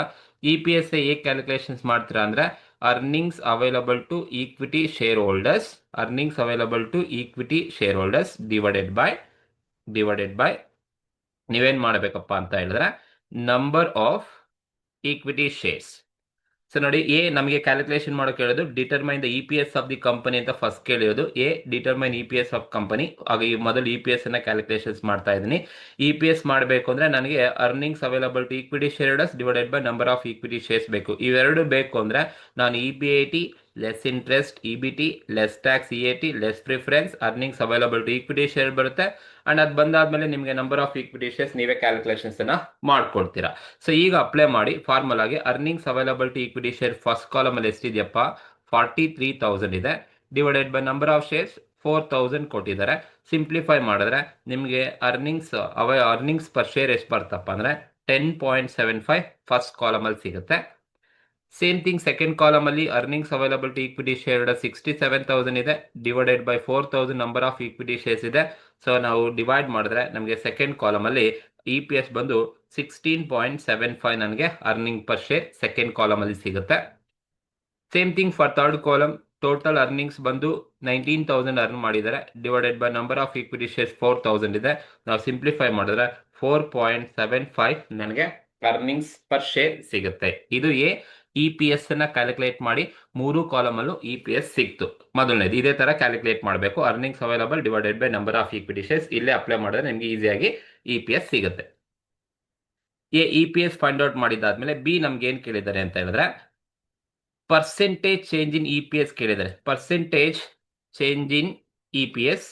ಇ ಪಿ ಎಸ್ ಹೇಗೆ ಕ್ಯಾಲ್ಕುಲೇಷನ್ಸ್ ಮಾಡ್ತೀರಾ ಅಂದ್ರೆ earnings available to equity share holders, earnings available to equity share holders divided by ನೀವೇನ್ ಮಾಡಬೇಕಪ್ಪ ಅಂತ ಹೇಳಿದ್ರೆ number of equity shares. So ನೋಡಿ, ನಮಗೆ ಕ್ಯಾಲ್ಕುಲೇಷನ್ ಮಾಡೋಕೆ ಹೇಳೋದು determine the E P S of the company ಅಂತ ಫಸ್ಟ್ ಕೇಳಿರೋದು. Determine E P S of company. ಹಾಗೆ ಮೊದಲು ಇ ಪಿ ಎಸ್ ಅನ್ನ ಕ್ಯಾಲ್ಕುಲೇಷನ್ಸ್ ಮಾಡ್ತಾ ಇದ್ದೀನಿ. ಇ ಪಿ ಎಸ್ ಮಾಡಬೇಕು ಅಂದ್ರೆ ನನಗೆ earnings available to equity shares divided by number of equity shares ಬೇಕು. ಇವೆರಡು ಬೇಕು ಅಂದ್ರೆ ನಾನು E B I T less interest E B T less tax E A T less preference earnings available to equity share ಬರುತ್ತೆ. And ಅದು ಬಂದಾದ್ಮೇಲೆ ನಿಮಗೆ number of equity shares ನೀವೇ ಕ್ಯಾಲ್ಕುಲೇಷನ್ಸ್ ಅನ್ನ ಮಾಡ್ಕೊಡ್ತೀರಾ. ಸೊ ಈಗ ಅಪ್ಲೈ ಮಾಡಿ ಫಾರ್ಮುಲಾಗೆ earnings available to equity share first column ಅಲ್ಲಿ ಎಷ್ಟಿದೆಯಪ್ಪ 43,000 ಇದೆ, divided by number of shares 4000 ಕೊಟ್ಟಿದ್ದಾರೆ. ಸಿಂಪ್ಲಿಫೈ ಮಾಡಿದ್ರೆ ನಿಮಗೆ ಅರ್ನಿಂಗ್ಸ್ ಪರ್ ಶೇರ್ ಎಷ್ಟು ಬರ್ತಪ್ಪ ಅಂದ್ರೆ 10.75 ಫಸ್ಟ್ ಕಾಲಮ್ ಅಲ್ಲಿ ಸಿಗುತ್ತೆ. ಸೇಮ್ ಥಿಂಗ್ ಸೆಕೆಂಡ್ ಕಾಲಮ್ ಅಲ್ಲಿ earnings available to equity share 67,000 ಇದೆ, divided by 4000 number of equity shares ಇದೆ. ಸೊ ನಾವು ಡಿವೈಡ್ ಮಾಡಿದ್ರೆ ನಮಗೆ ಸೆಕೆಂಡ್ ಕಾಲಮ್ ಅಲ್ಲಿ ಇ ಪಿ ಎಸ್ ಬಂದು 16.75 ನನಗೆ earning per share second column ಅಲ್ಲಿ ಸಿಗುತ್ತೆ. Same thing for third column, total earnings ಬಂದು 19,000 ಅರ್ನ್ ಮಾಡಿದ್ದಾರೆ, divided by number of equity shares 4000 ಇದೆ. ನಾವು ಸಿಂಪ್ಲಿಫೈ ಮಾಡಿದ್ರೆ 4.75 ನನಗೆ ಅರ್ನಿಂಗ್ಸ್ ಪರ್ ಶೇರ್ ಸಿಗುತ್ತೆ. ಇದು ಇ ಪಿ ಎಸ್ ಅನ್ನ ಕ್ಯಾಲ್ಕುಲೇಟ್ ಮಾಡಿ 3 ಕಾಲಮ್ ಅಲ್ಲೂ ಇ ಪಿ ಎಸ್ ಸಿಕ್ತು. ಮೊದಲನೇದು ಇದೇ ತರ ಕ್ಯಾಲ್ಕುಲೇಟ್ ಮಾಡಬೇಕು, earnings available divided by number of equity shares. ಇಲ್ಲೇ ಅಪ್ಲೈ ಮಾಡಿದ್ರೆ ನಿಮಗೆ ಈಸಿಯಾಗಿ ಇ ಪಿ ಎಸ್ ಸಿಗುತ್ತೆ. E P S find out ಮಾಡಿದಾದ್ಮೇಲೆ ಬಿ ನಮ್ಗೆ ಏನ್ ಕೇಳಿದ್ದಾರೆ ಅಂತ ಹೇಳಿದ್ರೆ percentage change in E P S ಕೇಳಿದ್ದಾರೆ. Percentage change in E P S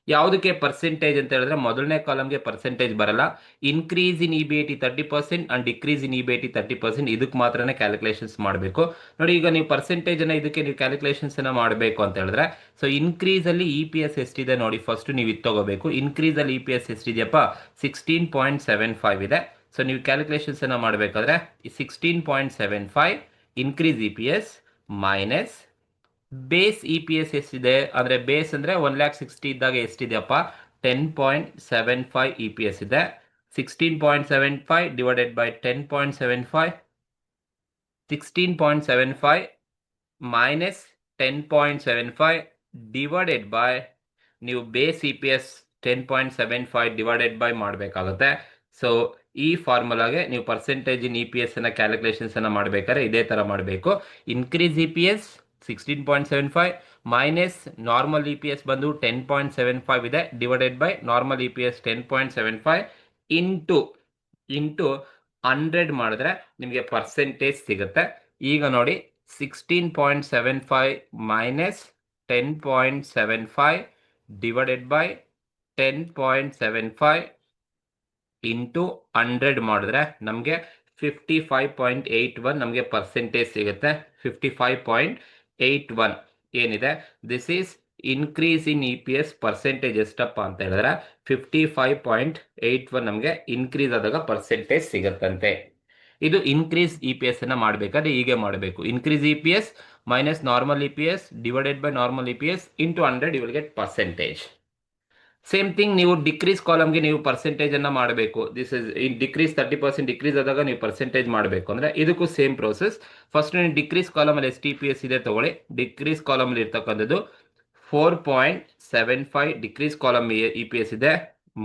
ಯಾವುದಕ್ಕೆ ಪರ್ಸೆಂಟೇಜ್ ಅಂತ ಹೇಳಿದ್ರೆ ಮೊದಲನೇ ಕಾಲಮ್ಗೆ ಪರ್ಸೆಂಟೇಜ್ ಬರಲ್ಲ. Increase in E B I T 30% and decrease in E B I T 30%, ಇದಕ್ಕೆ ಮಾತ್ರನೇ ಕ್ಯಾಲ್ಕುಲೇಷನ್ಸ್ ಮಾಡಬೇಕು. ನೋಡಿ, ಈಗ ನೀವು ಪರ್ಸೆಂಟೇಜ್ ಅನ್ನ ಇದಕ್ಕೆ ನೀವು ಕ್ಯಾಲ್ಕುಲೇಷನ್ಸ್ ಅನ್ನ ಮಾಡಬೇಕು ಅಂತ ಹೇಳಿದ್ರೆ ಸೊ ಇನ್ಕ್ರೀಸ್ ಅಲ್ಲಿ ಇ ಪಿ ಎಸ್ ಎಷ್ಟಿದೆ ನೋಡಿ, ಫಸ್ಟ್ ನೀವು ಇದು ತಗೋಬೇಕು. ಇನ್ಕ್ರೀಸ್ ಅಲ್ಲಿ ಇ ಪಿ ಎಸ್ ಎಷ್ಟಿದೆಯಪ್ಪ 16.75 ಇದೆ. ಸೊ ನೀವು ಕ್ಯಾಲ್ಕುಲೇಷನ್ಸ್ ಅನ್ನ ಮಾಡಬೇಕಾದ್ರೆ 16.75 increase E P S minus base E P S ಎಷ್ಟಿದೆ ಅಂದ್ರೆ ಬೇಸ್ ಅಂದ್ರೆ 1,60,000 ಇದ್ದಾಗ ಎಷ್ಟಿದೆಯಪ್ಪ 10.75 ಇ ಪಿ ಎಸ್ ಇದೆ. 16.75 divided by 10.75, 16.75 minus 10.75 divided by ನೀವು base E P S 10.75 divided by ಮಾಡಬೇಕಾಗುತ್ತೆ. ಸೊ ಈ ಫಾರ್ಮುಲಾಗೆ ನೀವು percentage in E P S ಅನ್ನ ಕ್ಯಾಲ್ಕುಲೇಷನ್ಸ್ ಅನ್ನ ಮಾಡಬೇಕಾದ್ರೆ ಇದೇ ತರ ಮಾಡಬೇಕು. Increase E P S 16.75 minus normal E P S ಬಂದು 10.75 ಇದೆ, divided by normal E P S 10.75 into 100 ಮಾಡಿದ್ರೆ ನಿಮಗೆ ಪರ್ಸೆಂಟೇಜ್ ಸಿಗುತ್ತೆ. ಈಗ ನೋಡಿ 16.75 ಮೈನಸ್ 10.75 ಡಿವೈಡೆಡ್ ಬೈ 10.75 ಇಂಟು 100 ಮಾಡಿದ್ರೆ ನಮಗೆ 55.81 ನಮಗೆ ಪರ್ಸೆಂಟೇಜ್ ಸಿಗುತ್ತೆ. 55.81 ಏನಿದೆ this is increase in E P S percentage ಎಷ್ಟಪ್ಪ ಅಂತ ಹೇಳಿದ್ರೆ 55.81 ನಮಗೆ ಇನ್ಕ್ರೀಸ್ ಆದಾಗ ಪರ್ಸೆಂಟೇಜ್ ಸಿಗುತ್ತಂತೆ. ಇದು ಇನ್ಕ್ರೀಸ್ ಇ ಪಿ ಎಸ್ ಅನ್ನ ಮಾಡಬೇಕಾದ್ರೆ ಹೀಗೆ ಮಾಡಬೇಕು. Increase E P S minus normal E P S divided by normal E P S into 100 you will get percentage. Same thing ನೀವು ಡಿಕ್ರೀಸ್ ಕಾಲಮ್ಗೆ ನೀವು ಪರ್ಸೆಂಟೇಜ್ ಅನ್ನ ಮಾಡಬೇಕು. This is in decrease 30% decrease ಆದಾಗ ನೀವು ಪರ್ಸೆಂಟೇಜ್ ಮಾಡಬೇಕು ಅಂದ್ರೆ ಇದಕ್ಕೂ ಸೇಮ್ ಪ್ರೋಸೆಸ್. ಫಸ್ಟ್ ನೀವು ಡಿಕ್ರೀಸ್ ಕಾಲಮ್ ಅಲ್ಲಿ ಎಷ್ಟು ಇ ಪಿ ಎಸ್ ಇದೆ ತಗೊಳ್ಳಿ. ಡಿಕ್ರೀಸ್ ಕಾಲಮ್ ಅಲ್ಲಿ ಇರ್ತಕ್ಕಂಥದ್ದು 4.75 decrease column E P S ಇದೆ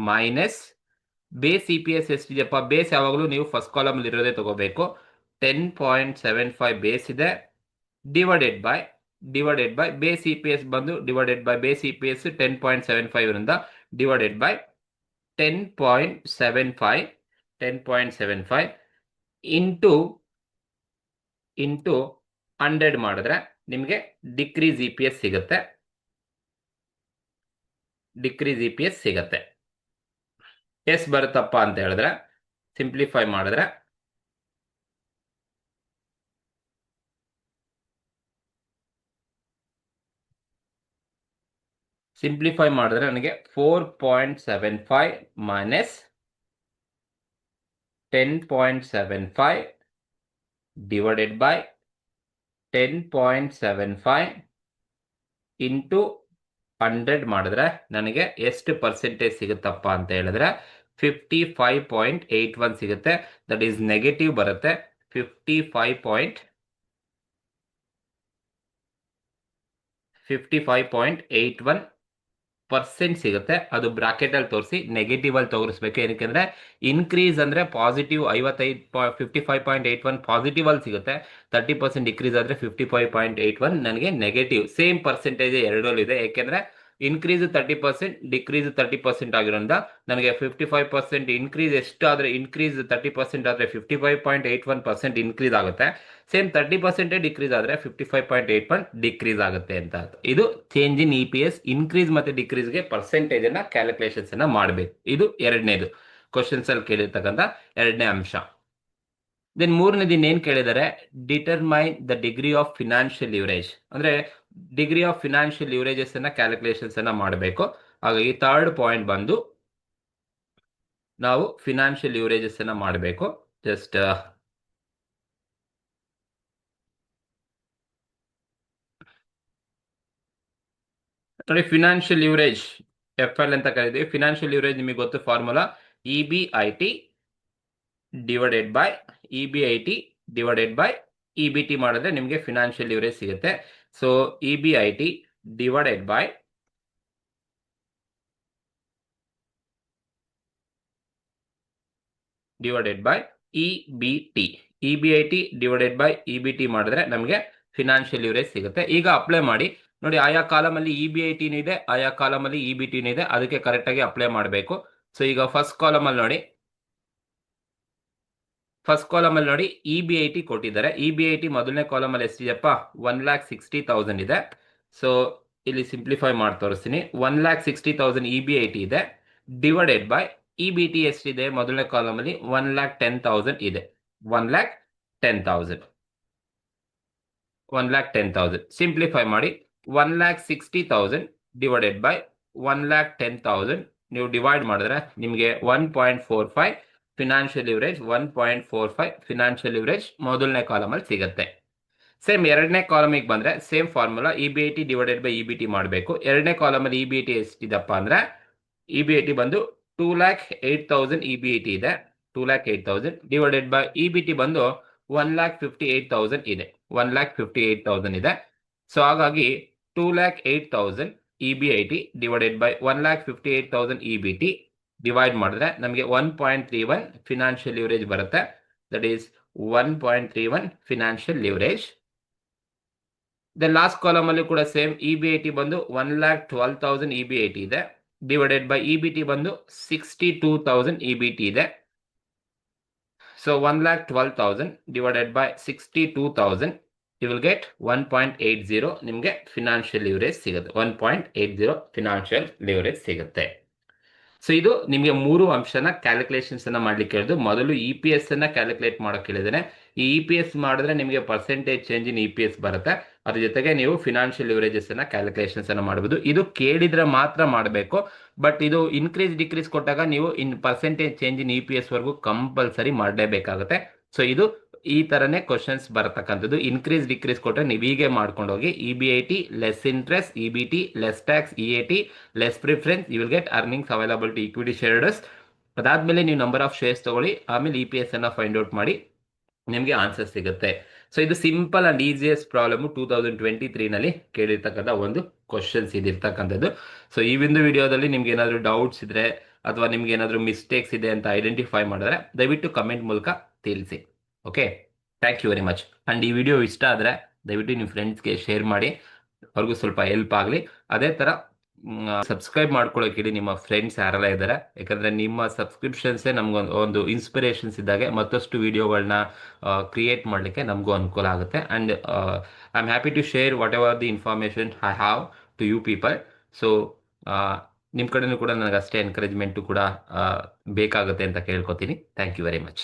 minus base E P S ಎಷ್ಟಿದೆಯಪ್ಪ, ಬೇಸ್ ಯಾವಾಗಲೂ ನೀವು ಫಸ್ಟ್ ಕಾಲಮ್ ಅಲ್ಲಿ ಇರೋದೇ ತಗೋಬೇಕು. 10.75 ಬೇಸ್ ಇದೆ divided by divided by base E P S ಬಂದು divided by base E P S 10.75 ಇಂದ ಡಿವೈಡೆಡ್ ಬೈ 10.75 ಇಂಟು 100 ಮಾಡಿದ್ರೆ ನಿಮಗೆ ಡಿಕ್ರೀಸ್ ಇ ಪಿ ಎಸ್ ಸಿಗುತ್ತೆ. ಎಸ್ ಬರುತ್ತಪ್ಪ ಅಂತ ಹೇಳಿದ್ರೆ ಸಿಂಪ್ಲಿಫೈ ಮಾಡಿದ್ರೆ ನನಗೆ 4.75 ಮೈನಸ್ 10.75 ಡಿವೈಡೆಡ್ ಬೈ 10.75 ಇಂಟು 100 ಮಾಡಿದ್ರೆ ನನಗೆ ಎಷ್ಟು ಪರ್ಸೆಂಟೇಜ್ ಸಿಗುತ್ತಪ್ಪ ಅಂತ ಹೇಳಿದ್ರೆ 55.81 ಸಿಗುತ್ತೆ. ದಟ್ ಈಸ್ ನೆಗೆಟಿವ್ ಬರುತ್ತೆ. 55.81% ಸಿಗುತ್ತೆ. ಅದು ಬ್ರಾಕೆಟ್ ಅಲ್ಲಿ ತೋರಿಸಿ ನೆಗೆಟಿವ್ ಅಲ್ಲಿ ತೋರಿಸ್ಬೇಕು. ಏನಕ್ಕೆ ಅಂದ್ರೆ ಇನ್ಕ್ರೀಸ್ ಅಂದ್ರೆ ಪಾಸಿಟಿವ್ 55.81 ಪಾಸಿಟಿವ್ ಅಲ್ಲಿ ಸಿಗುತ್ತೆ. 30% ಡಿಕ್ರೀಸ್ ಆದ್ರೆ 55.81 ನನಗೆ ನೆಗೆಟಿವ್. ಸೇಮ್ ಪರ್ಸೆಂಟೇಜ್ ಎರಡರಲ್ಲೂ ಇದೆ. ಯಾಕೆಂದ್ರೆ ಇನ್ಕ್ರೀಸ್ 30% ಡಿಕ್ರೀಸ್ 30% ಆಗಿರೋದ್ರಿಂದ ನನಗೆ 55% ಇನ್ಕ್ರೀಸ್ ಎಷ್ಟಾದ್ರೆ ಇನ್ಕ್ರೀಸ್ 30% ಆದ್ರೆ 55.81% ಇನ್ಕ್ರೀಸ್ ಆಗುತ್ತೆ. ಸೇಮ್ 30% ಡಿಕ್ರೀಸ್ ಆದ್ರೆ 55.81 ಡಿಕ್ರೀಸ್ ಆಗುತ್ತೆ ಅಂತ. ಇದು change in E P S increase ಮತ್ತೆ ಡಿಕ್ರೀಸ್ಗೆ ಪರ್ಸೆಂಟೇಜ್ ಅನ್ನ ಕ್ಯಾಲ್ಕುಲೇಷನ್ಸ್ ಅನ್ನ ಮಾಡಬೇಕು. ಇದು ಎರಡನೇದು ಕ್ವಶನ್ಸ್ ಅಲ್ಲಿ ಕೇಳಿರ್ತಕ್ಕಂಥ ಎರಡನೇ ಅಂಶ. ದೆನ್ ಮೂರನೇದು ಇನ್ನೇನು ಕೇಳಿದರೆ determine the degree of financial leverage, ಅಂದ್ರೆ ಡಿಗ್ರಿ ಆಫ್ ಫಿನಾನ್ಷಿಯಲ್ ಲಿವರೇಜಸ್ ಅನ್ನ ಕ್ಯಾಲ್ಕುಲೇಷನ್ಸ್ ಅನ್ನ ಮಾಡಬೇಕು. ಹಾಗಾಗಿ ಥರ್ಡ್ ಪಾಯಿಂಟ್ ಬಂದು ನಾವು ಫಿನಾನ್ಷಿಯಲ್ ಲಿವರೇಜಸ್ ಅನ್ನ ಮಾಡಬೇಕು. ಜಸ್ಟ್ ನೋಡಿ, ಫಿನಾನ್ಷಿಯಲ್ ಲಿವರೇಜ್ ಎಫ್ ಎಲ್ ಅಂತ ಕರೀತೀವಿ. ಫಿನಾನ್ಷಿಯಲ್ ಲಿವರೇಜ್ ನಿಮಗೆ ಗೊತ್ತು, formula E B I T divided by E B T ಮಾಡಿದ್ರೆ ನಿಮಗೆ ಫಿನಾನ್ಷಿಯಲ್ ಲಿವರೇಜ್ ಸಿಗುತ್ತೆ. So E B I T divided by E B T, E B I T divided by E B T ಮಾಡಿದ್ರೆ ನಮಗೆ financial leverage ಸಿಗುತ್ತೆ. ಈಗ apply ಮಾಡಿ ನೋಡಿ, ಆಯಾ ಕಾಲಮ್ ಅಲ್ಲಿ ಇ ಬಿ ಐ ಟಿನೂ ಇದೆ, ಆಯಾ ಕಾಲಮ್ ಅಲ್ಲಿ ಇ ಬಿ ಟಿನೂ ಇದೆ. ಅದಕ್ಕೆ ಕರೆಕ್ಟ್ ಆಗಿ ಅಪ್ಲೈ ಮಾಡಬೇಕು. ಸೊ ಈಗ ಫಸ್ಟ್ ಕಾಲಮ್ ಅಲ್ಲಿ ನೋಡಿ ಇ ಬಿ ಐ ಟಿ ಕೊಟ್ಟಿದ್ದಾರೆ. ಇ ಬಿ ಐ ಟಿ ಮೊದಲನೇ ಕಾಲಮ್ ಅಲ್ಲಿ ಎಷ್ಟಿದೆಯಪ್ಪ, 1,60,000 ಇದೆ. ಸೊ ಇಲ್ಲಿ ಸಿಂಪ್ಲಿಫೈ ಮಾಡಿ ತೋರಿಸ್ತೀನಿ. 1,60,000 ಇ ಬಿ ಐ ಟಿ ಇದೆ, divided by E B T ಎಷ್ಟಿದೆ ಮೊದಲನೇ ಕಾಲಮ್ ಅಲ್ಲಿ 1,10,000 ಇದೆ. 1,10,000 ಸಿಂಪ್ಲಿಫೈ ಮಾಡಿ 1,60,000 ಡಿವೈಡೆಡ್ ಬೈ 1,10,000 ನೀವು ಡಿವೈಡ್ ಮಾಡಿದ್ರೆ ನಿಮಗೆ 1.45 ಫಿನಾನ್ಷಿಯಲ್ ಲಿವರೇಜ್ 1.45 ಫಿನಾನ್ಷಿಯಲ್ ಲಿವರೇಜ್ ಮೊದಲನೇ ಕಾಲಮ್ ಅಲ್ಲಿ ಸಿಗುತ್ತೆ. ಸೇಮ್ ಎರಡನೇ ಕಾಲಮಿಗೆ ಬಂದ್ರೆ same formula E B I T divided by E B T ಮಾಡಬೇಕು. ಎರಡನೇ ಕಾಲಮ್ ಅಲ್ಲಿ ಇ ಬಿ ಐ ಟಿ ಎಷ್ಟಿದಪ್ಪ ಅಂದ್ರೆ ಇ ಬಿ ಐ ಟಿ ಬಂದು 2,08,000 ಇ ಬಿ ಐ ಟಿ ಇದೆ. 2,08,000 divided by E B T ಬಂದು 1,58,000 ಇದೆ. 1,58,000 ಇದೆ. ಸೊ ಹಾಗಾಗಿ 2,08,000 E B I T divided by 1,58,000 E B T divide ಮಾಡಿದ್ರೆ ನಮಗೆ 1.31 ಫಿನಾನ್ಷಿಯಲ್ ಲಿವರೇಜ್ ಬರುತ್ತೆ. That is 1.31 financial leverage. The last column ಅಲ್ಲಿ ಕೂಡ same E B I T ಬಂದು 1,12,000 ಇ ಬಿ ಐ ಟಿ ಇದೆ, divided by E B T ಬಂದು 62,000 E B T ಇದೆ. So 1,12,000 divided by 62,000 you will get 1.80 ನಿಮಗೆ financial leverage ಸಿಗುತ್ತೆ. 1.80 financial leverage ಸಿಗುತ್ತೆ. So ಇದು ನಿಮಗೆ ಮೂರು ಅಂಶನ ಕ್ಯಾಲ್ಕುಲೇಷನ್ಸ್ ಅನ್ನ ಮಾಡ್ಲಿಕ್ಕೆ ಹೇಳಿದ್ರು. ಮೊದಲು ಇ ಪಿ ಎಸ್ ಅನ್ನ ಕ್ಯಾಲ್ಕುಲೇಟ್ ಮಾಡೋಕೆ ಹೇಳಿದ್ದೇನೆ. ಈ ಇ ಪಿ ಎಸ್ ಮಾಡಿದ್ರೆ ನಿಮಗೆ percentage change in E P S ಬರುತ್ತೆ. ಅದ್ರ ಜೊತೆಗೆ ನೀವು ಫಿನಾನ್ಷಿಯಲ್ ಲಿವರೇಜಸ್ ಅನ್ನ ಕ್ಯಾಲ್ಕುಲೇಷನ್ಸ್ ಅನ್ನ ಮಾಡಬಹುದು. ಇದು ಕೇಳಿದ್ರೆ ಮಾತ್ರ ಮಾಡಬೇಕು. ಬಟ್ ಇದು ಇನ್ಕ್ರೀಸ್ ಡಿಕ್ರೀಸ್ ಕೊಟ್ಟಾಗ ನೀವು percentage change in E P S ವರೆಗೂ ಕಂಪಲ್ಸರಿ ಮಾಡಲೇಬೇಕಾಗುತ್ತೆ. ಸೊ ಇದು ಈ ತರನೇ ಕ್ವಶನ್ಸ್ ಬರತಕ್ಕಂಥದ್ದು. ಇನ್ಕ್ರೀಸ್ ಡಿಕ್ರೀಸ್ ಕೊಟ್ಟರೆ ನೀವು ಹೀಗೆ ಮಾಡ್ಕೊಂಡು ಹೋಗಿ E B I T less interest, E B T less tax, E A T less preference, you will get earnings available to equity shareholders. ಅದಾದ್ಮೇಲೆ ನೀವು ನಂಬರ್ ಆಫ್ ಶೇರ್ಸ್ ತಗೊಳ್ಳಿ, ಆಮೇಲೆ ಇ ಪಿ ಎಸ್ ಅನ್ನ ಫೈಂಡ್ ಔಟ್ ಮಾಡಿ ನಿಮಗೆ answer ಸಿಗುತ್ತೆ. So ಇದು simple and easiest problem 2023 ನಲ್ಲಿ ಕೇಳಿರ್ತಕ್ಕಂಥ ಒಂದು ಕ್ವಶನ್ಸ್ ಇದಿರ್ತಕ್ಕಂಥದ್ದು. ಸೊ ಈ ಒಂದು ವಿಡಿಯೋದಲ್ಲಿ ನಿಮ್ಗೆ ಏನಾದರೂ ಡೌಟ್ಸ್ ಇದ್ರೆ ಅಥವಾ ನಿಮ್ಗೆ ಏನಾದರೂ ಮಿಸ್ಟೇಕ್ಸ್ ಇದೆ ಅಂತ ಐಡೆಂಟಿಫೈ ಮಾಡಿದ್ರೆ ದಯವಿಟ್ಟು ಕಮೆಂಟ್ ಮೂಲಕ ತಿಳಿಸಿ. Okay, thank you very much. And ಈ ವಿಡಿಯೋ ಇಷ್ಟ ಆದರೆ ದಯವಿಟ್ಟು ನಿಮ್ಮ ಫ್ರೆಂಡ್ಸ್ಗೆ ಶೇರ್ ಮಾಡಿ. ಅವ್ರಿಗೂ ಸ್ವಲ್ಪ ಹೆಲ್ಪ್ ಆಗಲಿ. ಅದೇ ಥರ ಸಬ್ಸ್ಕ್ರೈಬ್ ಮಾಡ್ಕೊಳ್ಳೋಕೆ ಹೇಳಿ ನಿಮ್ಮ ಫ್ರೆಂಡ್ಸ್ ಯಾರೆಲ್ಲ ಇದ್ದಾರೆ, ಯಾಕಂದರೆ ನಿಮ್ಮ ಸಬ್ಸ್ಕ್ರಿಪ್ಷನ್ಸೇ ನಮ್ಗೊಂದು ಒಂದು ಇನ್ಸ್ಪಿರೇಷನ್ಸ್ ಇದ್ದಾಗೆ ಮತ್ತಷ್ಟು ವಿಡಿಯೋಗಳನ್ನ ಕ್ರಿಯೇಟ್ ಮಾಡಲಿಕ್ಕೆ ನಮಗೂ ಅನುಕೂಲ ಆಗುತ್ತೆ. And I am happy to share whatever the information I have to you people. So ನಿಮ್ಮ ಕಡೆನೂ ಕೂಡ ನನಗೆ ಅಷ್ಟೇ ಎನ್ಕರೇಜ್ಮೆಂಟು ಕೂಡ ಬೇಕಾಗುತ್ತೆ ಅಂತ ಕೇಳ್ಕೊತೀನಿ. Thank you very much.